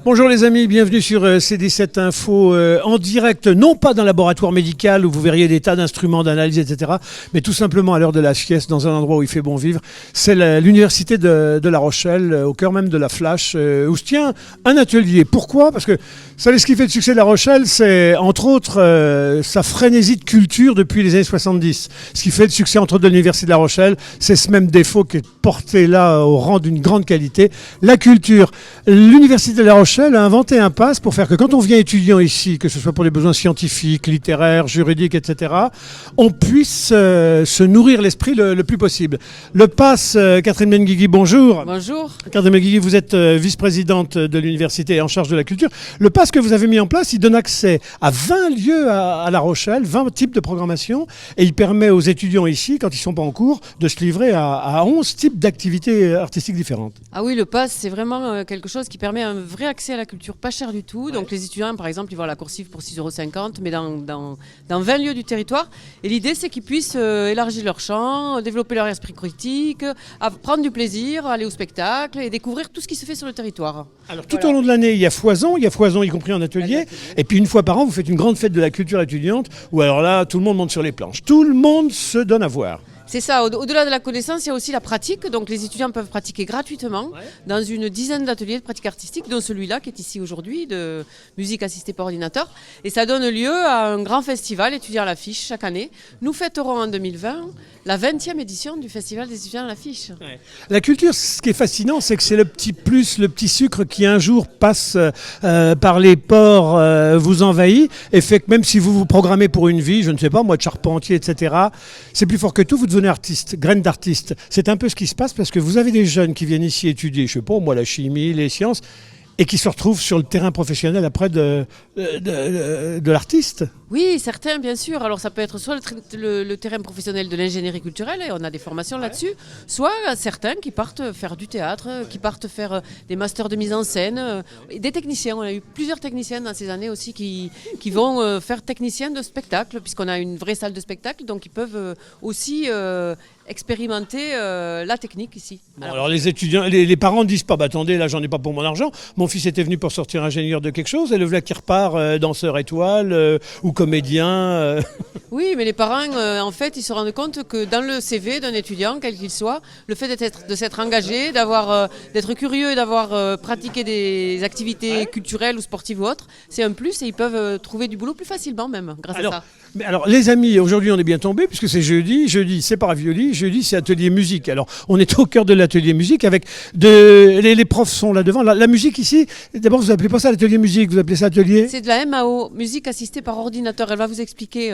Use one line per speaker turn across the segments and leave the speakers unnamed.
Bonjour les amis, bienvenue sur CD7 Info en direct, non pas d'un laboratoire médical où vous verriez des tas d'instruments d'analyse, etc., mais tout simplement à l'heure de la sieste dans un endroit où il fait bon vivre. C'est l'université de La Rochelle, au cœur même de la Flash, où se tient un atelier. Pourquoi ? Parce que vous savez ce qui fait le succès de La Rochelle, c'est entre autres sa frénésie de culture depuis les années 70. Ce qui fait le succès entre autres de l'université de La Rochelle, c'est ce même défaut qui est porté là au rang d'une grande qualité, la culture. L'université de La Rochelle a inventé un pass pour faire que quand on vient étudiant ici, que ce soit pour des besoins scientifiques, littéraires, juridiques, etc., on puisse se nourrir l'esprit le plus possible. Le pass, Catherine Benguigui, bonjour.
Bonjour.
Catherine Benguigui, vous êtes vice-présidente de l'université en charge de la culture. Le pass que vous avez mis en place, il donne accès à 20 lieux à La Rochelle, 20 types de programmation, et il permet aux étudiants ici, quand ils ne sont pas en cours, de se livrer à 11 types d'activités artistiques différentes.
Ah oui, le pass, c'est vraiment quelque chose qui permet un vrai accès à la culture, pas cher du tout. Ouais. Donc les étudiants, par exemple, ils vont à la Coursive pour 6,50 €, mais dans 20 lieux du territoire. Et l'idée, c'est qu'ils puissent élargir leur champ, développer leur esprit critique, prendre du plaisir, aller au spectacle et découvrir tout ce qui se fait sur le territoire.
Alors tout au long de l'année, il y a foison y compris en atelier. Et puis une fois par an, vous faites une grande fête de la culture étudiante, où alors là, tout le monde monte sur les planches. Tout le monde se donne à voir.
C'est ça, au-delà de la connaissance, il y a aussi la pratique. Donc les étudiants peuvent pratiquer gratuitement dans une dizaine d'ateliers de pratique artistique, dont celui-là qui est ici aujourd'hui, de musique assistée par ordinateur. Et ça donne lieu à un grand festival étudiant à l'affiche chaque année. Nous fêterons en 2020 la 20e édition du Festival des étudiants à l'affiche. Ouais.
La culture, ce qui est fascinant, c'est que c'est le petit plus, le petit sucre qui un jour passe par les pores, vous envahit, et fait que même si vous vous programmez pour une vie, je ne sais pas, moi de charpentier, etc., c'est plus fort que tout, vous devenez artiste, graine d'artiste. C'est un peu ce qui se passe parce que vous avez des jeunes qui viennent ici étudier, je sais pas, moi la chimie, les sciences, et qui se retrouvent sur le terrain professionnel après de l'artiste.
Oui, certains, bien sûr. Alors, ça peut être soit le terrain professionnel de l'ingénierie culturelle, et on a des formations là-dessus, soit certains qui partent faire du théâtre, qui partent faire des masters de mise en scène, des techniciens. On a eu plusieurs techniciens dans ces années aussi qui vont faire techniciens de spectacle, puisqu'on a une vraie salle de spectacle, donc ils peuvent aussi expérimenter la technique ici.
Alors les étudiants, les parents ne disent pas, attendez, là j'en ai pas pour mon argent, mon fils était venu pour sortir ingénieur de quelque chose, et le voilà qui repart danseur étoile ou comédien.
Oui, mais les parents, en fait, ils se rendent compte que dans le CV d'un étudiant, quel qu'il soit, le fait de s'être engagé, d'être curieux et d'avoir pratiqué des activités culturelles ou sportives ou autres, c'est un plus, et ils peuvent trouver du boulot plus facilement même grâce à ça.
Alors les amis, aujourd'hui on est bien tombés puisque c'est jeudi c'est pas ravioli, jeudi c'est atelier musique. Alors on est au cœur de l'atelier musique avec les profs sont là devant. La musique ici, d'abord vous appelez pas ça l'atelier musique, vous appelez ça atelier ?
C'est de la MAO, musique assistée par ordinateur. Elle va vous expliquer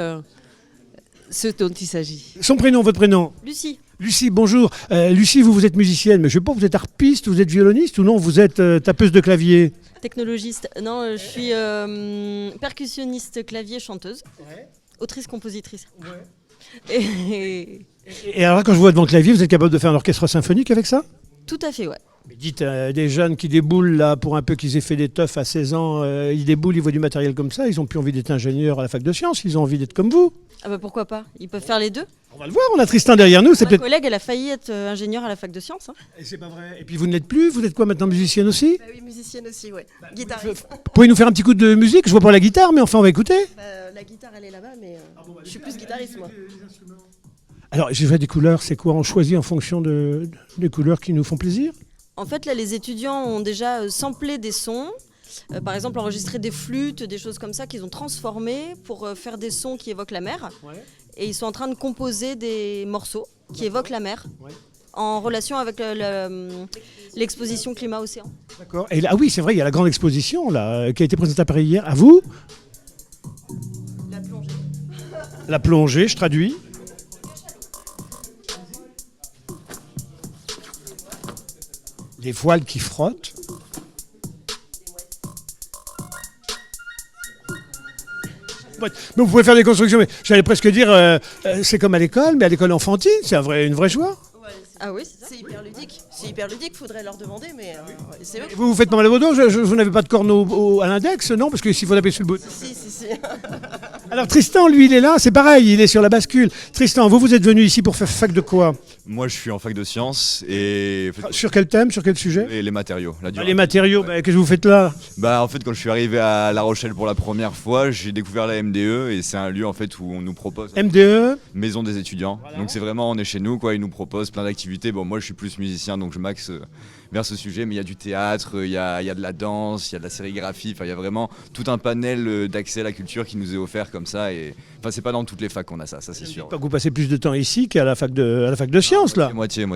ce dont il s'agit.
Son prénom, votre prénom ?
Lucie.
Lucie, bonjour. Lucie, vous êtes musicienne, mais je sais pas, vous êtes harpiste, vous êtes violoniste ou non, vous êtes tapeuse de clavier ?
Technologiste. Non, je suis percussionniste, clavier, chanteuse. Ouais. Autrice, compositrice. Ouais.
Et alors là, quand je vois devant le clavier, vous êtes capable de faire un orchestre symphonique avec ça ?
Tout à fait, ouais.
Mais dites, des jeunes qui déboulent là pour un peu qu'ils aient fait des teufs à 16 ans, ils déboulent, ils voient du matériel comme ça, ils n'ont plus envie d'être ingénieurs à la fac de sciences, ils ont envie d'être comme vous.
Ah bah pourquoi pas, ils peuvent faire les deux.
On va le voir, on a Tristan derrière nous.
Ma collègue, elle a failli être ingénieure à la fac de sciences. Hein.
Et c'est pas vrai. Et puis vous ne l'êtes plus, vous êtes quoi maintenant, musicienne aussi ?
Oui, musicienne aussi, ouais. Guitariste.
Pouvez nous faire un petit coup de musique ? Je vois pas la guitare, mais enfin on va écouter.
La guitare elle est là-bas, mais je suis plus guitariste moi.
Alors j'ai fait des couleurs, c'est quoi ? On choisit en fonction des couleurs qui nous font plaisir ?
En fait, là, les étudiants ont déjà samplé des sons, par exemple enregistré des flûtes, des choses comme ça qu'ils ont transformées pour faire des sons qui évoquent la mer. Ouais. Et ils sont en train de composer des morceaux qui évoquent la mer. Ouais. En relation avec l'exposition Climat-Océan.
D'accord. Et là, oui, c'est vrai, il y a la grande exposition là, qui a été présentée à Paris hier. À vous ?
La plongée.
La plongée, je traduis. Les voiles qui frottent. Mais vous pouvez faire des constructions, mais j'allais presque dire, c'est comme à l'école, mais à l'école enfantine, c'est une vraie joie.
Ouais, ah oui, c'est hyper ludique. C'est hyper ludique, faudrait leur demander, mais c'est eux.
Vous faites pas mal à vos dos, vous n'avez pas de corne à l'index, non ? Parce que s'il faut taper sur le bout.
Si.
Alors Tristan, lui, il est là, c'est pareil, il est sur la bascule. Tristan, vous êtes venu ici pour faire fac de quoi?
Moi, je suis en fac de sciences et
Sur quel thème, sur quel sujet?
les matériaux.
Les matériaux, qu'est-ce que vous faites là?
En fait, quand je suis arrivé à La Rochelle pour la première fois, j'ai découvert la MDE et c'est un lieu en fait où on nous propose
MDE?
maison des étudiants. Donc c'est vraiment, on est chez nous, quoi. Ils nous proposent plein d'activités. Bon, moi, je suis plus musicien, donc je m'axe vers ce sujet, mais il y a du théâtre, il y a de la danse, il y a de la sérigraphie. Enfin, il y a vraiment tout un panel d'accès à la culture qui nous est offert comme ça. Et enfin, c'est pas dans toutes les facs qu'on a ça, c'est sûr.
Pas que vous passez plus de temps ici qu'à la fac de sciences, là.
Moitié,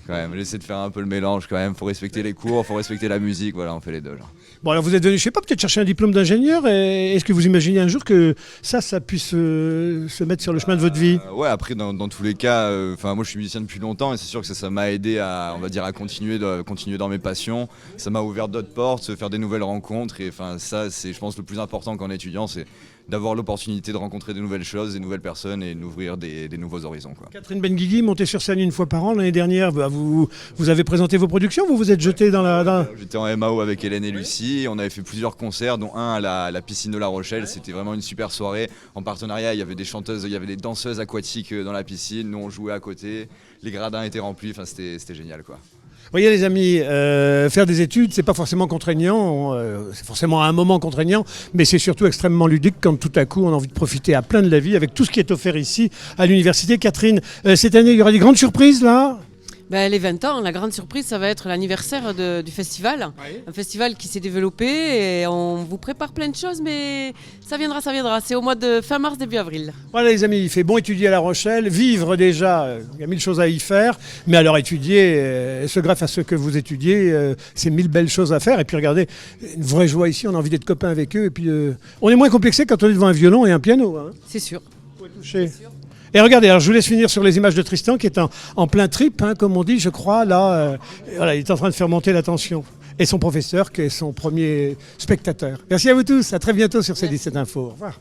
quand même. J'essaie de faire un peu le mélange quand même. Faut respecter les cours, faut respecter la musique. Voilà, on fait les deux. Genre.
Bon, alors vous êtes venu, je sais pas, peut-être chercher un diplôme d'ingénieur. Et est-ce que vous imaginez un jour que ça puisse se mettre sur le chemin de votre vie?
Ouais, après, dans tous les cas, moi je suis musicien depuis longtemps et c'est sûr que ça m'a aidé à, on va dire, à continuer dans mes passions. Ça m'a ouvert d'autres portes, se faire des nouvelles rencontres. Et enfin, ça, c'est, je pense, le plus important quand on est étudiant, c'est d'avoir l'opportunité de rencontrer de nouvelles choses, des nouvelles personnes et d'ouvrir des nouveaux horizons, quoi.
Catherine Benguigui, montée sur scène une fois par an l'année dernière, vous avez présenté vos productions, vous vous êtes jeté dans la...
J'étais en MAO avec Hélène et Lucie, on avait fait plusieurs concerts, dont un à la piscine de La Rochelle. C'était vraiment une super soirée. En partenariat, il y avait des chanteuses, il y avait des danseuses aquatiques dans la piscine, nous on jouait à côté, les gradins étaient remplis, enfin c'était génial, quoi.
Vous voyez les amis, faire des études, c'est pas forcément contraignant, c'est forcément à un moment contraignant, mais c'est surtout extrêmement ludique quand tout à coup on a envie de profiter à plein de la vie avec tout ce qui est offert ici à l'université. Catherine, cette année il y aura des grandes surprises là?
Les 20 ans, la grande surprise, ça va être l'anniversaire du festival. Oui. Un festival qui s'est développé et on vous prépare plein de choses, mais ça viendra. C'est au mois de fin mars, début avril.
Voilà les amis, il fait bon étudier à La Rochelle, vivre déjà, il y a 1000 choses à y faire, mais alors étudier, se greffe à ce que vous étudiez, c'est 1000 belles choses à faire. Et puis regardez, une vraie joie ici, on a envie d'être copains avec eux. Et puis on est moins complexé quand on est devant un violon et un piano. Hein.
C'est sûr.
Faut toucher. Et regardez, alors je vous laisse finir sur les images de Tristan qui est en plein trip, hein, comme on dit, je crois. Là, voilà, il est en train de faire monter la tension. Et son professeur qui est son premier spectateur. Merci à vous tous, à très bientôt sur C17 Info. Au revoir.